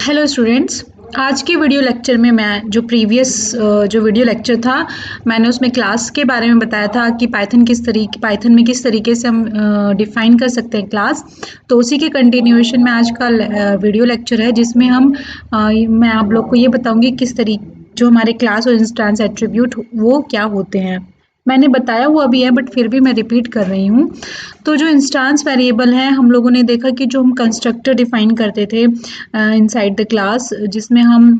Hello students. आज के video lecture में मैं जो वीडियो लेक्चर था मैंने उसमें क्लास के बारे में बताया था कि पाइथन में किस तरीके से हम डिफाइन कर सकते हैं क्लास। तो उसी के कंटिन्यूएशन में आज का वीडियो लेक्चर है जिसमें मैं आप लोग को ये बताऊंगी किस तरीके जो हमारे क्लास और इंस्टेंस एट्रीब्यूट वो क्या होते हैं। मैंने बताया हुआ भी है बट फिर भी मैं रिपीट कर रही हूँ। तो जो इंस्टेंस वेरिएबल है हम लोगों ने देखा कि जो हम कंस्ट्रक्टर डिफाइन करते थे इनसाइड द क्लास, जिसमें हम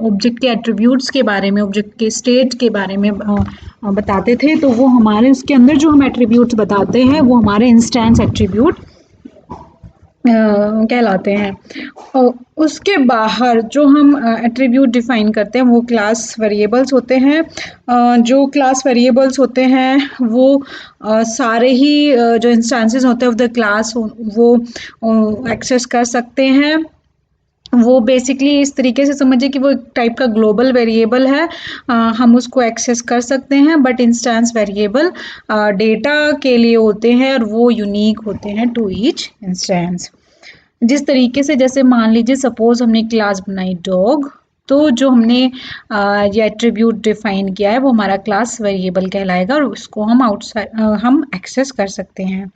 ऑब्जेक्ट के एट्रीब्यूट्स के बारे में, ऑब्जेक्ट के स्टेट के बारे में बताते थे। तो वो हमारे उसके अंदर जो हम एट्रीब्यूट्स बताते हैं वो हमारे इंस्टेंस एट्रीब्यूट कहलाते हैं। और उसके बाहर जो हम एट्रीब्यूट डिफाइन करते हैं वो क्लास वेरिएबल्स होते हैं। जो क्लास वेरिएबल्स होते हैं वो सारे ही जो इंस्टेंसेस होते हैं ऑफ द क्लास वो एक्सेस कर सकते हैं। वो बेसिकली इस तरीके से समझिए कि वो एक टाइप का ग्लोबल वेरिएबल है। हम उसको एक्सेस कर सकते हैं बट इंस्टेंस वेरिएबल डेटा के लिए होते हैं और वो यूनिक होते हैं टू ईच इंस्टेंस। जिस तरीके से, जैसे मान लीजिए सपोज हमने क्लास बनाई डॉग, तो जो हमने ये एट्रीब्यूट डिफाइन किया है वो हमारा क्लास वेरिएबल कहलाएगा और उसको हम एक्सेस कर सकते हैं।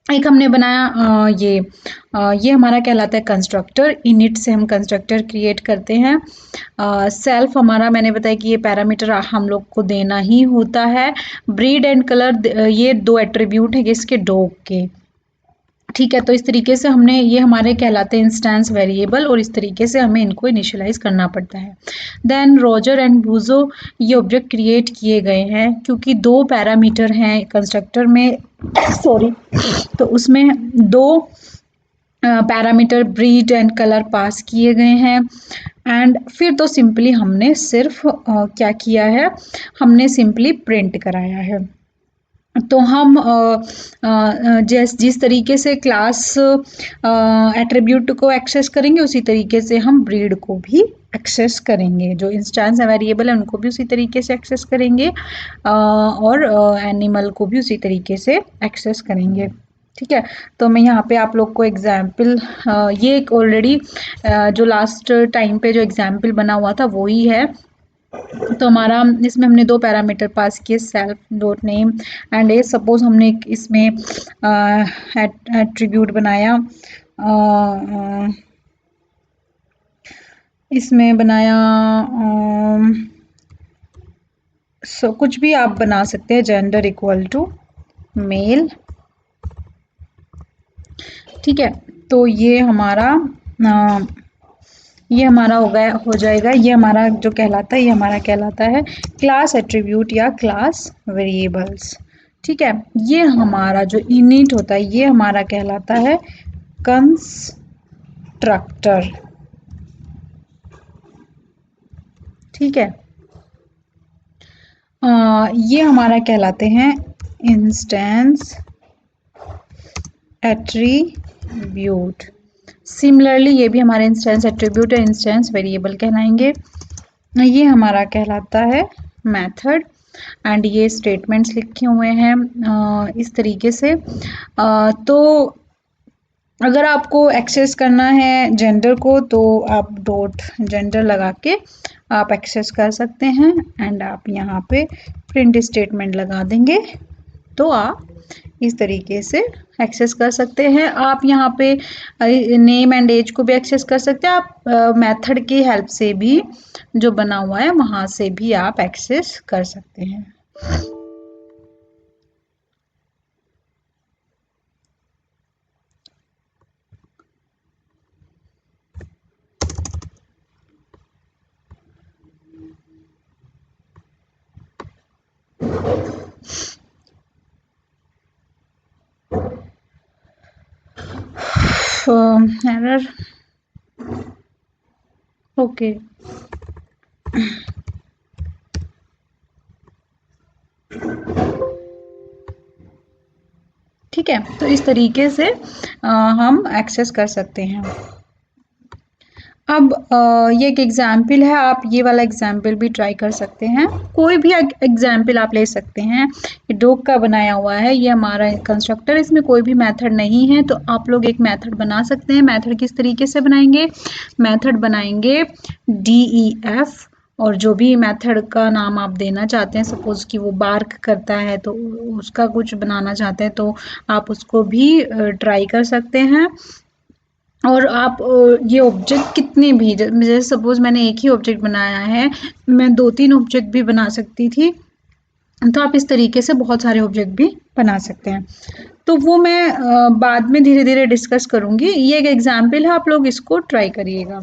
एक हमने बनाया ये हमारा कहलाता है कंस्ट्रक्टर। इनिट से हम कंस्ट्रक्टर क्रिएट करते हैं। सेल्फ हमारा, मैंने बताया कि ये पैरामीटर हम लोग को देना ही होता है। ब्रीड एंड कलर, ये दो एट्रीब्यूट है इसके डॉग के। ठीक है, तो इस तरीके से हमने, ये हमारे कहलाते हैं इंस्टेंस वेरिएबल और इस तरीके से हमें इनको इनिशियलाइज करना पड़ता है। देन रोजर एंड बूजो, ये ऑब्जेक्ट क्रिएट किए गए हैं क्योंकि दो पैरामीटर हैं कंस्ट्रक्टर में सॉरी, तो उसमें दो पैरामीटर ब्रीड एंड कलर पास किए गए हैं। एंड फिर तो सिंपली हमने सिर्फ क्या किया है, हमने सिंपली प्रिंट कराया है। तो हम जिस तरीके से क्लास एट्रीब्यूट को एक्सेस करेंगे उसी तरीके से हम ब्रीड को भी एक्सेस करेंगे। जो इंस्टेंस वेरिएबल है उनको भी उसी तरीके से एक्सेस करेंगे और एनिमल को भी उसी तरीके से एक्सेस करेंगे। ठीक है, तो मैं यहाँ पे आप लोग को एग्जाम्पल, ये एक ऑलरेडी जो लास्ट टाइम पे जो एग्जाम्पल बना हुआ था वो ही है। तो हमारा इसमें हमने दो पैरामीटर पास किए, self dot name and age. Suppose हमने इसमें एट्रीब्यूट बनाया, इसमें बनाया कुछ भी आप बना सकते हैं, जेंडर इक्वल टू मेल। ठीक है, तो ये हमारा हो जाएगा, ये हमारा जो कहलाता है, ये हमारा कहलाता है क्लास एट्रीब्यूट या क्लास वेरिएबल्स। ठीक है, ये हमारा जो इनिट होता है ये हमारा कहलाता है कंस्ट्रक्टर। ठीक है, ये हमारा कहलाते हैं इंस्टेंस एट्रीब्यूट। सिमिलरली ये भी हमारे इंस्टेंस एट्रीब्यूट है, इंस्टेंस वेरिएबल कहलाएंगे। ये हमारा कहलाता है मेथड एंड ये स्टेटमेंट्स लिखे हुए हैं इस तरीके से। तो अगर आपको एक्सेस करना है जेंडर को तो आप डॉट जेंडर लगा के आप एक्सेस कर सकते हैं एंड आप यहाँ पे प्रिंट स्टेटमेंट लगा देंगे तो आप इस तरीके से एक्सेस कर सकते हैं। आप यहाँ पे नेम एंड एज को भी एक्सेस कर सकते हैं। आप मेथड की हेल्प से भी जो बना हुआ है वहां से भी आप एक्सेस कर सकते हैं। Error okay. ठीक है, तो इस तरीके से हम एक्सेस कर सकते हैं। अब ये एक एग्जाम्पल है, आप ये वाला एग्जाम्पल भी ट्राई कर सकते हैं, कोई भी एग्जाम्पल आप ले सकते हैं। ये डॉग का बनाया हुआ है, ये हमारा कंस्ट्रक्टर, इसमें कोई भी मेथड नहीं है, तो आप लोग एक मेथड बना सकते हैं। मेथड किस तरीके से बनाएंगे? मेथड बनाएंगे DEF, और जो भी मेथड का नाम आप देना चाहते हैं, सपोज कि वो बार्क करता है तो उसका कुछ बनाना चाहते हैं तो आप उसको भी ट्राई कर सकते हैं। और आप ये ऑब्जेक्ट कितने भी, जैसे सपोज मैंने एक ही ऑब्जेक्ट बनाया है, मैं 2-3 ऑब्जेक्ट भी बना सकती थी, तो आप इस तरीके से बहुत सारे ऑब्जेक्ट भी बना सकते हैं। तो वो मैं बाद में धीरे धीरे डिस्कस करूंगी, ये एक एग्जाम्पल है, आप लोग इसको ट्राई करिएगा।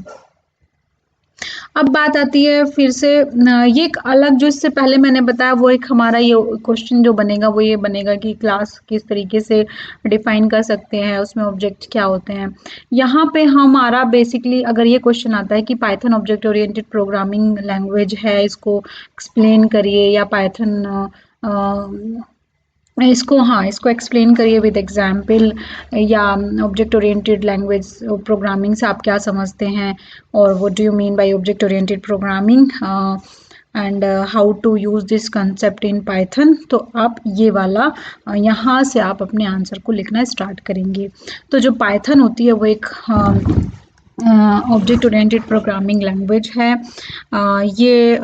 अब बात आती है फिर से ये एक अलग, जो इससे पहले मैंने बताया वो एक हमारा ये क्वेश्चन जो बनेगा वो ये बनेगा कि क्लास किस तरीके से डिफाइन कर सकते हैं, उसमें ऑब्जेक्ट क्या होते हैं। यहाँ पे हमारा बेसिकली अगर ये क्वेश्चन आता है कि Python object oriented programming language है, इसको एक्सप्लेन करिए, या पाइथन इसको एक्सप्लेन करिए विद एग्जाम्पल, या ऑब्जेक्ट ओरिएंटेड लैंग्वेज प्रोग्रामिंग से आप क्या समझते हैं, और what do you mean by object oriented programming, and how to use this concept in Python. तो आप ये वाला यहाँ से आप अपने आंसर को लिखना स्टार्ट करेंगे। तो जो पाइथन होती है वो एक ऑब्जेक्ट ओरिएंटेड प्रोग्रामिंग लैंग्वेज है। ये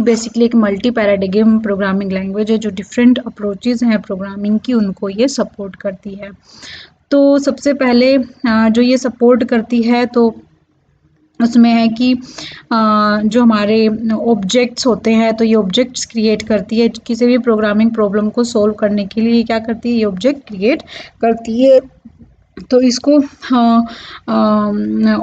बेसिकली एक मल्टी पैराडिग्म प्रोग्रामिंग लैंग्वेज है, जो डिफरेंट अप्रोचेज हैं प्रोग्रामिंग की, उनको ये सपोर्ट करती है। तो सबसे पहले जो ये सपोर्ट करती है तो उसमें है कि जो हमारे ऑब्जेक्ट्स होते हैं, तो ये ऑब्जेक्ट्स क्रिएट करती है, किसी भी प्रोग्रामिंग प्रॉब्लम को सॉल्व करने के लिए क्या करती है, ये ऑब्जेक्ट क्रिएट करती है। तो इसको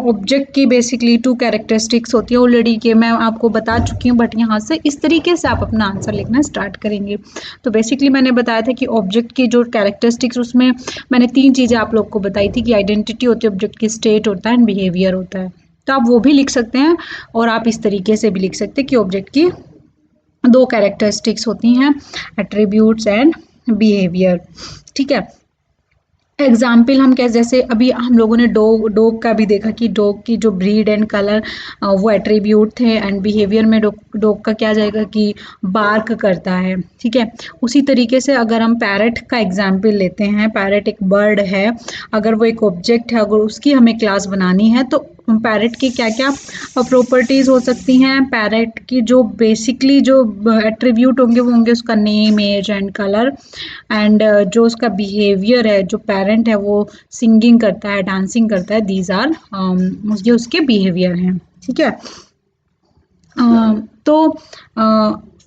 ऑब्जेक्ट की बेसिकली 2 कैरेक्टरिस्टिक्स होती है, ऑलरेडी के मैं आपको बता चुकी हूँ, बट यहाँ से इस तरीके से आप अपना आंसर लिखना स्टार्ट करेंगे। तो बेसिकली मैंने बताया था कि ऑब्जेक्ट की जो कैरेक्टरिस्टिक्स, उसमें मैंने 3 चीज़ें आप लोग को बताई थी कि आइडेंटिटी होती है, ऑब्जेक्ट की स्टेट होता है, एंड बिहेवियर होता है। तो आप वो भी लिख सकते हैं, और आप इस तरीके से भी लिख सकते हैं कि ऑब्जेक्ट की 2 कैरेक्टरिस्टिक्स होती हैं, एट्रीब्यूट्स एंड बिहेवियर। ठीक है, एग्जाम्पल हम क्या, जैसे अभी हम लोगों ने डॉग का भी देखा कि डॉग की जो ब्रीड एंड कलर वो एट्रीब्यूट थे, एंड बिहेवियर में डॉग का क्या जाएगा कि बार्क करता है। ठीक है, उसी तरीके से अगर हम पैरट का एग्जाम्पल लेते हैं, पैरट एक बर्ड है, अगर वो एक ऑब्जेक्ट है, अगर उसकी हमें क्लास बनानी है तो पैरट की क्या क्या प्रॉपर्टीज हो सकती हैं। पैरट की जो बेसिकली जो एट्रीब्यूट होंगे वो होंगे उसका name, age and colour, and जो उसका बिहेवियर है, जो पेरेंट है वो सिंगिंग करता है, डांसिंग करता है, दीज आर ये उसके बिहेवियर हैं। ठीक है, तो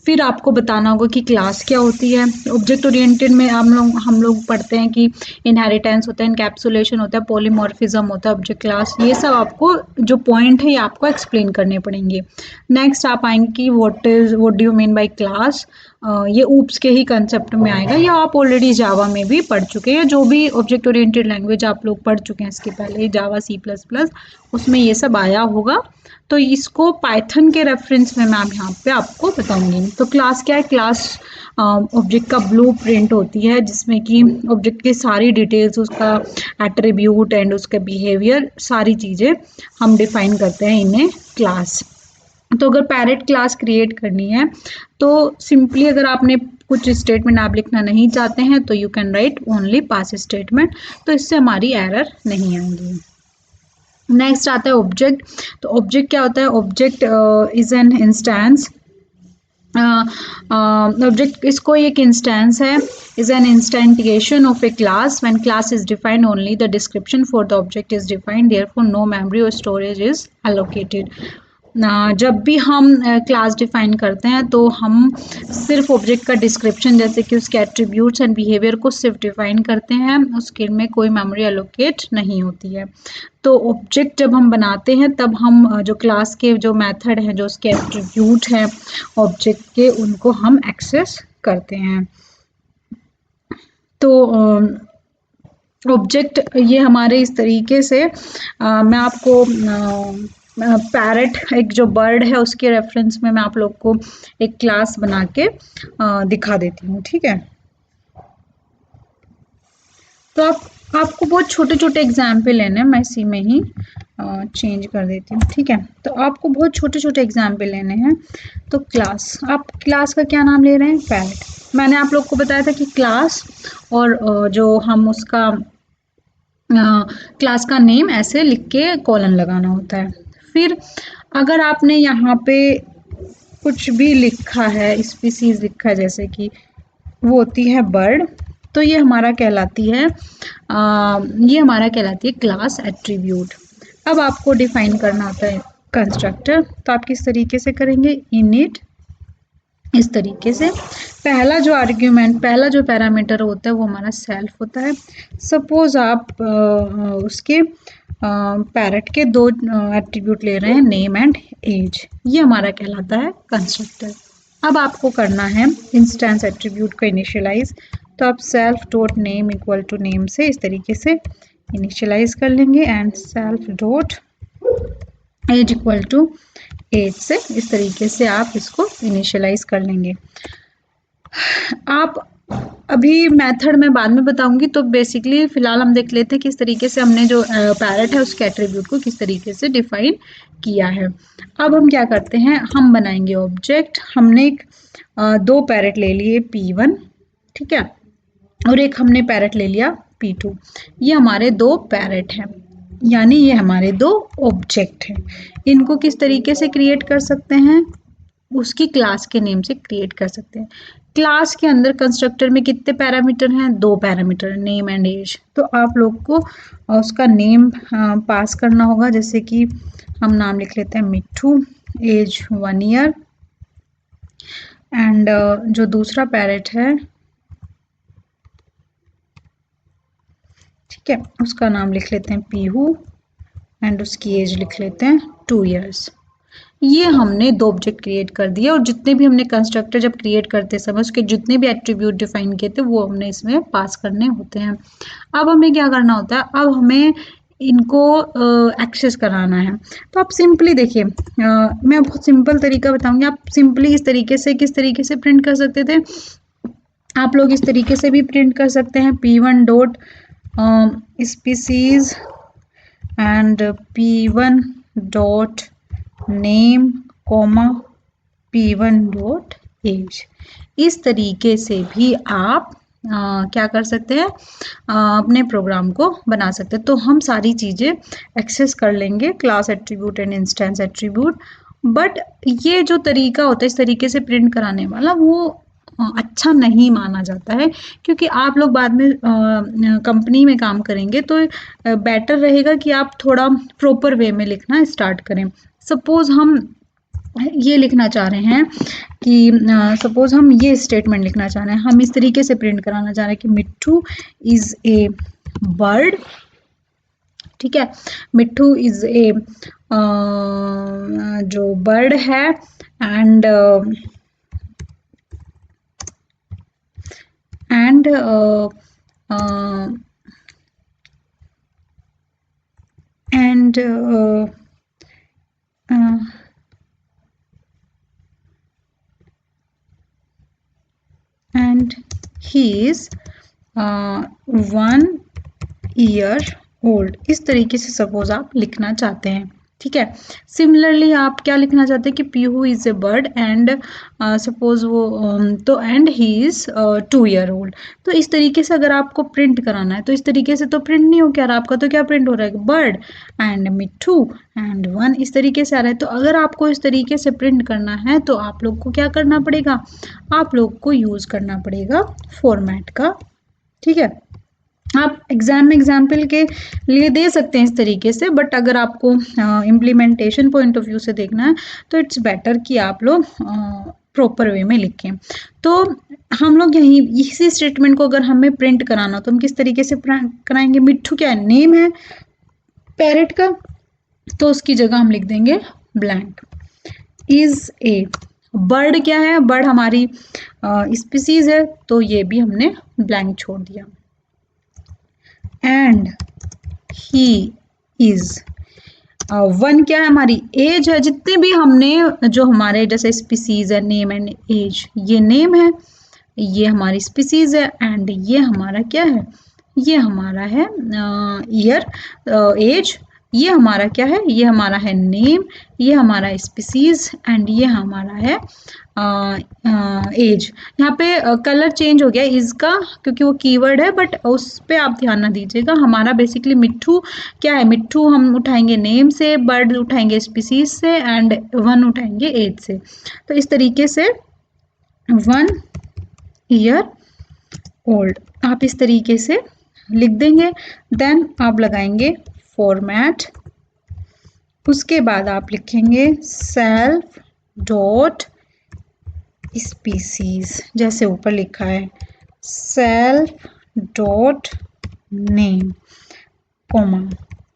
फिर आपको बताना होगा कि क्लास क्या होती है। ऑब्जेक्ट ओरिएंटेड में हम लोग पढ़ते हैं कि इनहेरिटेंस होता है, इनकैप्सुलेशन होता है, पॉलीमॉर्फिज्म होता है, ऑब्जेक्ट क्लास, ये सब आपको जो पॉइंट है ये आपको एक्सप्लेन करने पड़ेंगे। नेक्स्ट आप आएंगे कि what do you mean bye class, ये ऊप्स के ही कंसेप्ट में आएगा, या आप ऑलरेडी जावा में भी पढ़ चुके हैं, जो भी ऑब्जेक्ट ओरिएंटेड लैंग्वेज आप लोग पढ़ चुके हैं इसके पहले, जावा, C++, उसमें ये सब आया होगा। तो इसको पाइथन के रेफरेंस में मैं यहाँ पे आपको बताऊंगी। तो क्लास क्या है? क्लास ऑब्जेक्ट का ब्लूप्रिंट होती है, जिसमें कि ऑब्जेक्ट की सारी डिटेल्स, उसका एट्रीब्यूट एंड उसका बिहेवियर, सारी चीज़ें हम डिफाइन करते हैं इन्हें क्लास। तो अगर पैरेट क्लास क्रिएट करनी है तो सिंपली, अगर आपने कुछ स्टेटमेंट आप लिखना नहीं चाहते हैं तो you can write only pass statement, तो इससे हमारी एरर नहीं आएंगी। नेक्स्ट आता है ऑब्जेक्ट। तो ऑब्जेक्ट क्या होता है? Object is an instance, object इसको एक इंस्टेंस है, is an instantiation of a class. When class is defined, only the description for the object is defined, therefore no memory or storage is allocated. जब भी हम class define करते हैं तो हम सिर्फ ऑब्जेक्ट का डिस्क्रिप्शन, जैसे कि उसके एट्रीब्यूट्स एंड बिहेवियर को सिर्फ डिफाइन करते हैं, उसके में कोई मेमोरी एलोकेट नहीं होती है। तो ऑब्जेक्ट जब हम बनाते हैं तब हम जो क्लास के जो मेथड हैं, जो उसके एट्रीब्यूट हैं ऑब्जेक्ट के, उनको हम एक्सेस करते हैं। तो ऑब्जेक्ट ये हमारे इस तरीके से मैं आपको पैरट एक जो बर्ड है उसके रेफरेंस में मैं आप लोग को एक क्लास बना के दिखा देती हूँ। ठीक है, तो आप आपको बहुत छोटे छोटे एग्जाम्पल लेने हैं, मैं इसी में ही चेंज कर देती हूँ, ठीक है। तो आपको बहुत छोटे छोटे एग्जाम्पल लेने हैं। तो क्लास, आप क्लास का क्या नाम ले रहे हैं? पैरेट। मैंने आप लोग को बताया था कि क्लास और जो हम उसका क्लास का नेम ऐसे लिख के कॉलन लगाना होता है। फिर अगर आपने यहाँ पे कुछ भी लिखा है, स्पीसीज लिखा है, जैसे कि वो होती है बर्ड, तो ये हमारा कहलाती है क्लास एट्रीब्यूट। अब आपको डिफाइन करना होता है कंस्ट्रक्टर, तो आप किस तरीके से करेंगे? इनिट, इस तरीके से पहला जो आर्ग्यूमेंट, पहला जो पैरामीटर होता है वो हमारा सेल्फ होता है। सपोज आप उसके पैरेट के दो एट्रीब्यूट ले रहे हैं, नेम एंड एज, ये हमारा कहलाता है कंस्ट्रक्टर। अब आपको करना है इंस्टेंस एट्रीब्यूट को इनिशियलाइज, तो आप self dot name equal to name से इस तरीके से इनिशियलाइज कर लेंगे, and self dot age equal to age से इस तरीके से आप इसको इनिशियलाइज कर लेंगे। आप अभी मेथड में बाद में बताऊंगी, तो बेसिकली फिलहाल हम देख लेते हैं किस तरीके से हमने जो पैरेट है उसके एट्रीब्यूट को किस तरीके से डिफाइन किया है। अब हम क्या करते हैं, हम बनाएंगे ऑब्जेक्ट। हमने एक दो पैरेट ले लिए P1, ठीक है, और एक हमने पैरेट ले लिया P2। ये हमारे दो पैरेट हैं, यानी ये हमारे दो ऑब्जेक्ट हैं। इनको किस तरीके से क्रिएट कर सकते हैं? उसकी क्लास के नेम से क्रिएट कर सकते हैं। क्लास के अंदर कंस्ट्रक्टर में कितने पैरामीटर हैं? दो पैरामीटर, नेम एंड एज। तो आप लोग को उसका नेम पास करना होगा, जैसे कि हम नाम लिख लेते हैं मिट्ठू, एज 1 ईयर, एंड जो दूसरा पैरेट है, ठीक है, उसका नाम लिख लेते हैं पीहू, एंड उसकी एज लिख लेते हैं 2 ईयर्स। ये हमने दो ऑब्जेक्ट क्रिएट कर दिए, और जितने भी हमने कंस्ट्रक्टर जब क्रिएट करते समय उसके जितने भी एट्रीब्यूट डिफाइन किए थे वो हमने इसमें पास करने होते हैं। अब हमें क्या करना होता है? अब हमें इनको एक्सेस कराना है। तो आप सिंपली देखिए, मैं बहुत सिंपल तरीका बताऊंगी। आप सिंपली इस तरीके से किस तरीके से प्रिंट कर सकते थे? आप लोग इस तरीके से भी प्रिंट कर सकते हैं, P1 dot species and P1 dot name comma P1 dot age. इस तरीके से भी आप क्या कर सकते हैं? अपने प्रोग्राम को बना सकते हैं। तो हम सारी चीज़ें एक्सेस कर लेंगे, class attribute and instance attribute. But ये जो तरीका होता है इस तरीके से प्रिंट कराने वाला, वो अच्छा नहीं माना जाता है, क्योंकि आप लोग बाद में कंपनी में काम करेंगे तो बेटर रहेगा कि आप थोड़ा प्रॉपर वे में लिखना स्टार्ट करें। सपोज हम ये लिखना चाह रहे हैं कि सपोज हम ये स्टेटमेंट लिखना चाह रहे हैं, हम इस तरीके से प्रिंट कराना चाह रहे हैं कि मिट्ठू इज ए बर्ड, ठीक है, मिट्ठू इज ए जो बर्ड है, and and and and he is 1 year old। इस तरीके से सपोज आप लिखना चाहते हैं, ठीक है। सिमिलरली आप क्या लिखना चाहते हैं कि Pihu is a bird and suppose वो तो and he is 2 year old. तो इस तरीके से अगर आपको प्रिंट कराना है तो इस तरीके से तो प्रिंट नहीं हो क्या रहा आपका, तो क्या प्रिंट हो रहा है? बर्ड एंड मिट्ठू एंड 1, इस तरीके से आ रहा है। तो अगर आपको इस तरीके से प्रिंट करना है तो आप लोग को क्या करना पड़ेगा? आप लोग को यूज करना पड़ेगा फॉर्मेट का, ठीक है। आप एग्जाम में एग्जाम्पल के लिए दे सकते हैं इस तरीके से, बट अगर आपको इम्प्लीमेंटेशन पॉइंट ऑफ व्यू से देखना है तो इट्स बेटर कि आप लोग प्रॉपर वे में लिखें। तो हम लोग यहीं इसी स्टेटमेंट को अगर हमें प्रिंट कराना तो हम किस तरीके से कराएंगे? मिट्ठू क्या है? नेम है पैरेट का, तो उसकी जगह हम लिख देंगे ब्लैंक। इज ए बर्ड क्या है? बर्ड हमारी स्पीसीज है, तो ये भी हमने ब्लैंक छोड़ दिया। एंड ही इज 1 क्या है? हमारी एज है। जितने भी हमने जो हमारे जैसे स्पीसीज है, नेम एंड एज, ये नेम है, ये हमारी स्पीसीज है, एंड ये हमारा क्या है? ये हमारा है ईयर, एज, ये हमारा क्या है, ये हमारा है नेम, ये हमारा स्पीसीज एंड ये हमारा है एज। यहाँ पे कलर चेंज हो गया इसका क्योंकि वो कीवर्ड है, बट उस पे आप ध्यान ना दीजिएगा। हमारा बेसिकली मिट्ठू क्या है, मिट्ठू हम उठाएंगे नेम से, बर्ड उठाएंगे स्पीसीज से एंड वन उठाएंगे एज से। तो इस तरीके से 1 ईयर ओल्ड आप इस तरीके से लिख देंगे। देन आप लगाएंगे फॉर्मेट, उसके बाद आप लिखेंगे सेल्फ डॉट स्पीसीज, जैसे ऊपर लिखा है self dot name comma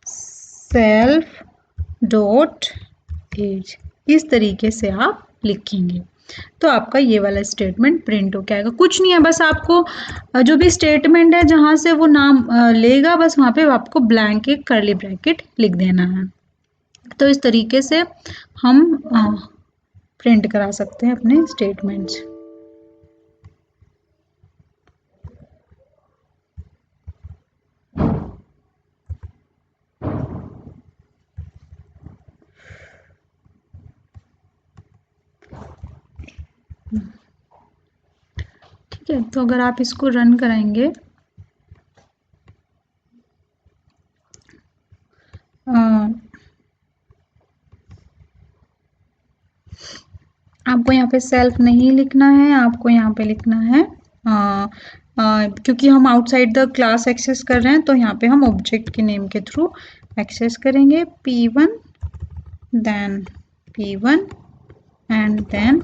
self dot age, इस तरीके से आप लिखेंगे तो आपका ये वाला स्टेटमेंट प्रिंट होके आएगा। कुछ नहीं है, बस आपको जो भी स्टेटमेंट है जहां से वो नाम लेगा, बस वहां पे आपको ब्लैंक एक कर्ली ब्रैकेट लिख देना है। तो इस तरीके से हम प्रिंट करा सकते हैं अपने स्टेटमेंट्स। ठीक है, तो अगर आप इसको रन कराएंगे आपको यहाँ पे सेल्फ नहीं लिखना है, आपको यहाँ पे लिखना है क्योंकि हम आउटसाइड द क्लास एक्सेस कर रहे हैं तो यहाँ पे हम ऑब्जेक्ट के नेम के थ्रू एक्सेस करेंगे P1 then P1 and then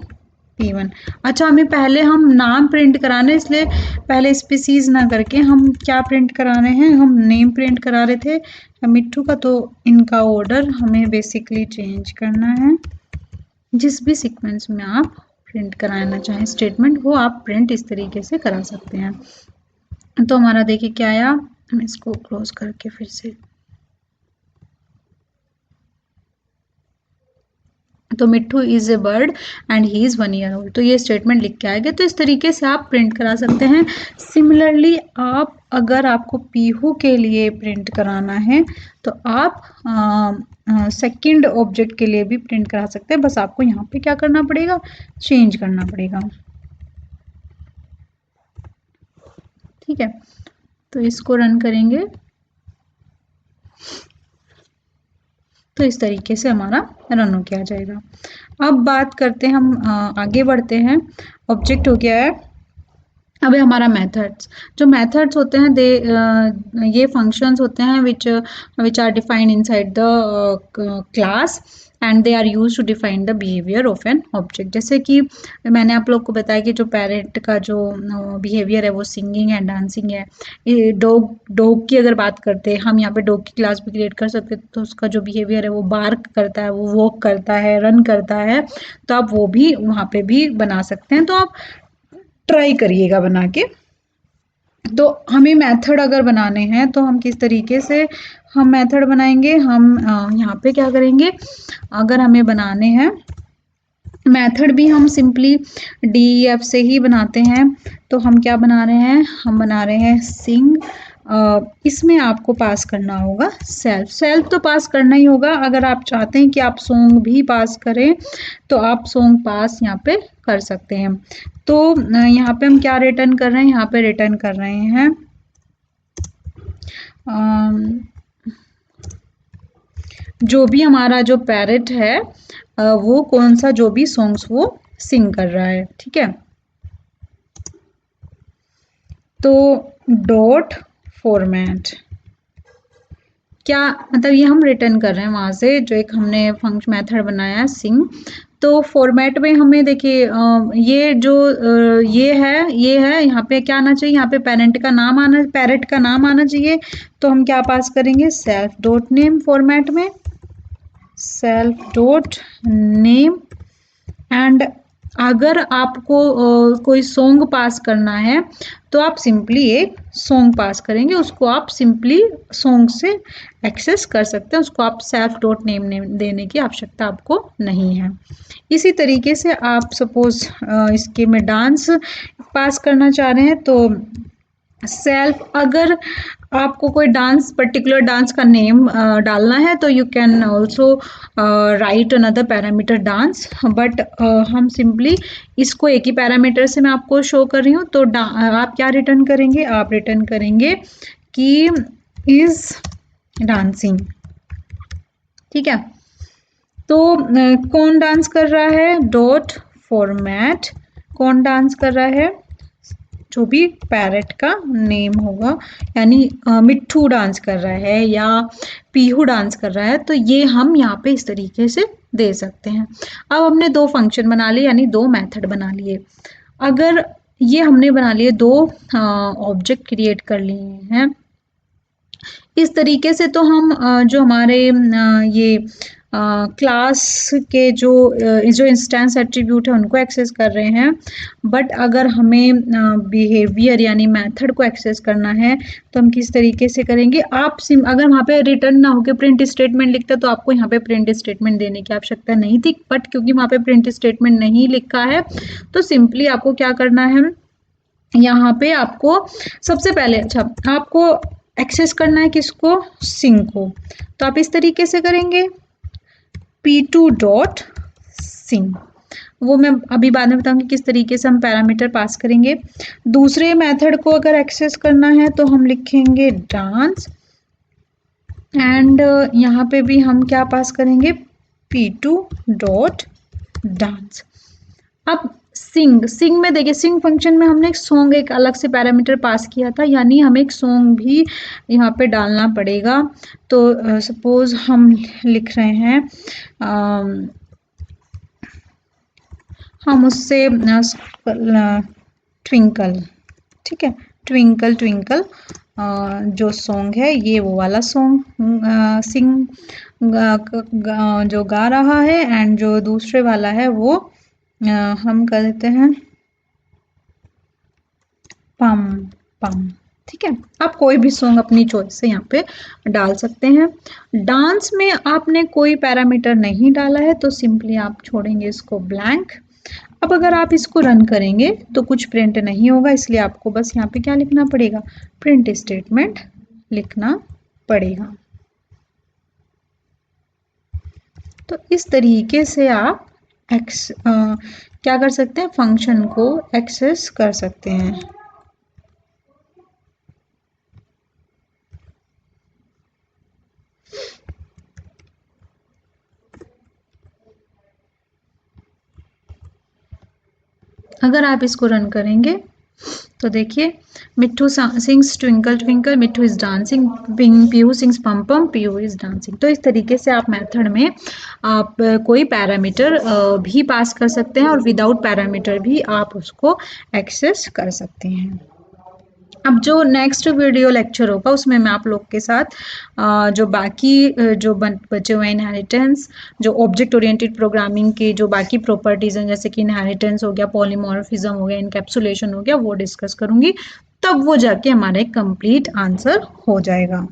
P1। अच्छा, हमें पहले हम नाम प्रिंट कराने, इसलिए पहले स्पीसीज ना करके हम क्या प्रिंट करा रहे हैं, हम नेम प्रिंट करा रहे थे मिट्ठू का, तो इनका ऑर्डर हमें बेसिकली चेंज करना है। जिस भी सीक्वेंस में आप प्रिंट कराना चाहें स्टेटमेंट, वो आप प्रिंट इस तरीके से करा सकते हैं। तो हमारा देखिए क्या आया, हम इसको क्लोज करके फिर से, तो मिट्ठू is a bird and he is 1 year old, तो ये स्टेटमेंट लिख के आएगा। तो इस तरीके से आप प्रिंट करा सकते हैं। सिमिलरली आप अगर आपको पीहू के लिए प्रिंट कराना है तो आप सेकंड ऑब्जेक्ट के लिए भी प्रिंट करा सकते हैं। बस आपको यहाँ पे क्या करना पड़ेगा, चेंज करना पड़ेगा। ठीक है, तो इसको रन करेंगे तो इस तरीके से हमारा रन हो के आ जाएगा। अब बात करते हैं, हम आगे बढ़ते हैं। ऑब्जेक्ट हो गया है, अब है हमारा मेथड्स। जो मेथड्स होते हैं ये फंक्शंस होते हैं which are defined inside the class and they are use to define the behaviour of an object. जैसे कि मैंने आप लोग को बताया कि जो पैरेट का जो बिहेवियर है वो सिंगिंग एंड डांसिंग है। डॉग की अगर बात करते हैं हम, यहाँ पे डॉग की क्लास भी क्रिएट कर सकते हैं। तो उसका जो बिहेवियर है वो बार्क करता है, वो वॉक करता है, रन करता है, तो आप वो भी वहाँ पे भी बना सकते हैं। तो आप ट्राई करिएगा बना के। तो हमें मेथड अगर बनाने हैं तो हम किस तरीके से हम मेथड बनाएंगे, हम यहाँ पे क्या करेंगे, अगर हमें बनाने हैं मेथड भी हम सिंपली DEF से ही बनाते हैं। तो हम क्या बना रहे हैं, हम बना रहे हैं सिंग। इसमें आपको पास करना होगा सेल्फ तो पास करना ही होगा। अगर आप चाहते हैं कि आप सॉन्ग भी पास करें तो आप सॉन्ग पास यहाँ पे कर सकते हैं। तो यहाँ पे हम क्या रिटर्न कर रहे हैं, यहाँ पे रिटर्न कर रहे हैं जो भी हमारा जो पैरेट है वो कौन सा जो भी सॉन्ग्स वो सिंग कर रहा है। ठीक है, तो डॉट फॉर्मेट क्या मतलब, ये हम रिटर्न कर रहे हैं वहां से जो एक हमने फंक्शन मेथड बनाया है सिंग। तो फॉर्मेट में हमें देखिए ये जो ये है यहाँ पे क्या आना चाहिए, यहाँ पे पैरेट का नाम आना चाहिए। तो हम क्या पास करेंगे, सेल्फ डॉट नेम फॉर्मेट में सेल्फ डॉट नेम। एंड अगर आपको कोई सॉन्ग पास करना है तो आप सिंपली एक सॉन्ग पास करेंगे, उसको आप सिंपली सॉन्ग से एक्सेस कर सकते हैं, उसको आप सेल्फ डॉट नेम देने की आवश्यकता आपको नहीं है। इसी तरीके से आप सपोज इसके में डांस पास करना चाह रहे हैं तो सेल्फ, अगर आपको कोई डांस पर्टिकुलर डांस का नेम डालना है तो you can also right another parameter dance, but हम सिंपली इसको एक ही पैरामीटर से मैं आपको शो कर रही हूँ। तो आप क्या रिटर्न करेंगे, आप रिटर्न करेंगे कि इज डांसिंग। ठीक है, तो कौन डांस कर रहा है, डॉट फॉर्मेट, कौन डांस कर रहा है, जो भी पैरेट का नेम होगा, यानी मिट्ठू डांस कर रहा है या पीहू डांस कर रहा है, तो ये हम यहाँ पे इस तरीके से दे सकते हैं। अब हमने दो फंक्शन बना लिए, यानी दो मेथड बना लिए। अगर ये हमने बना लिए, दो ऑब्जेक्ट क्रिएट कर लिए हैं इस तरीके से, तो हम जो हमारे ये क्लास के जो इंस्टेंस एट्रीब्यूट है उनको एक्सेस कर रहे हैं। बट अगर हमें बिहेवियर यानी मेथड को एक्सेस करना है तो हम किस तरीके से करेंगे, अगर वहाँ पे रिटर्न ना होकर प्रिंट स्टेटमेंट लिखता तो आपको यहाँ पे प्रिंट स्टेटमेंट देने की आवश्यकता नहीं थी, बट क्योंकि वहाँ पे प्रिंट स्टेटमेंट नहीं लिखा है तो सिंपली आपको क्या करना है, यहाँ पे आपको सबसे पहले आपको एक्सेस करना है किसको, सिंग को। तो आप इस तरीके से करेंगे p2 डॉट सिंग, वो मैं अभी बाद में बताऊंगी किस तरीके से हम पैरामीटर पास करेंगे। दूसरे मेथड को अगर एक्सेस करना है तो हम लिखेंगे डांस, एंड यहाँ पे भी हम क्या पास करेंगे, p2 डॉट डांस। अब सिंग में देखिए, सिंग फंक्शन में हमने एक सॉन्ग एक अलग से पैरामीटर पास किया था, यानी हमें एक सॉन्ग भी यहाँ पे डालना पड़ेगा। तो सपोज हम लिख रहे हैं हम उससे ट्विंकल, ठीक है, ट्विंकल ट्विंकल जो सॉन्ग है ये वो वाला सॉन्ग सिंग जो गा रहा है, एंड जो दूसरे वाला है वो हम कर देते हैं पम पम। ठीक है, आप कोई भी सॉन्ग अपनी चॉइस से यहाँ पे डाल सकते हैं। डांस में आपने कोई पैरामीटर नहीं डाला है तो सिंपली आप छोड़ेंगे इसको ब्लैंक। अब अगर आप इसको रन करेंगे तो कुछ प्रिंट नहीं होगा, इसलिए आपको बस यहाँ पे क्या लिखना पड़ेगा, प्रिंट स्टेटमेंट लिखना पड़ेगा। तो इस तरीके से आप क्या कर सकते हैं, फंक्शन को एक्सेस कर सकते हैं। अगर आप इसको रन करेंगे तो देखिए, मिट्ठू sings twinkle twinkle, Mitthu is dancing, Pihu sings पम पम, पीहू इज डांसिंग। तो इस तरीके से आप मेथड में आप कोई पैरामीटर भी पास कर सकते हैं और विदाउट पैरामीटर भी आप उसको एक्सेस कर सकते हैं। अब जो नेक्स्ट वीडियो लेक्चर होगा उसमें मैं आप लोग के साथ जो बाकी जो बचे हुए इनहेरिटेंस, जो ऑब्जेक्ट ओरिएंटेड प्रोग्रामिंग की जो बाकी प्रॉपर्टीज हैं, जैसे कि इनहेरिटेंस हो गया, पॉलीमॉर्फिज्म हो गया, इनकैप्सुलेशन हो गया, वो डिस्कस करूंगी। तब वो जाके हमारा एक कंप्लीट आंसर हो जाएगा।